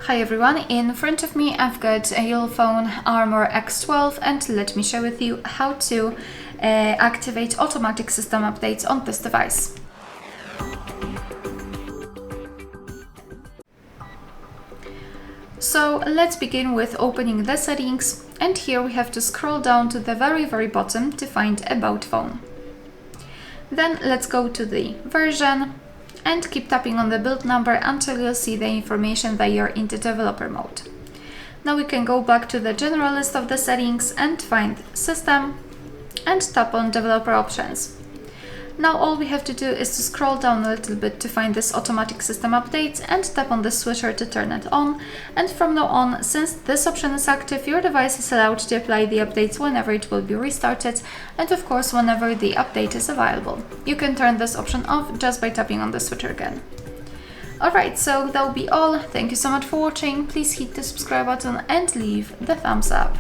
Hi everyone, in front of me I've got a ULEFONE Armor X12 and let me share with you how to activate automatic system updates on this device. So let's begin with opening the settings, and here we have to scroll down to the very bottom to find About Phone. Then let's go to the version and keep tapping on the build number until you'll see the information that you're into developer mode. Now we can go back to the general list of the settings and find System and tap on Developer Options. Now all we have to do is to scroll down a little bit to find this automatic system updates and tap on the switcher to turn it on. And from now on, since this option is active, your device is allowed to apply the updates whenever it will be restarted and of course whenever the update is available. You can turn this option off just by tapping on the switcher again. Alright, so that will be all. Thank you so much for watching. Please hit the subscribe button and leave the thumbs up.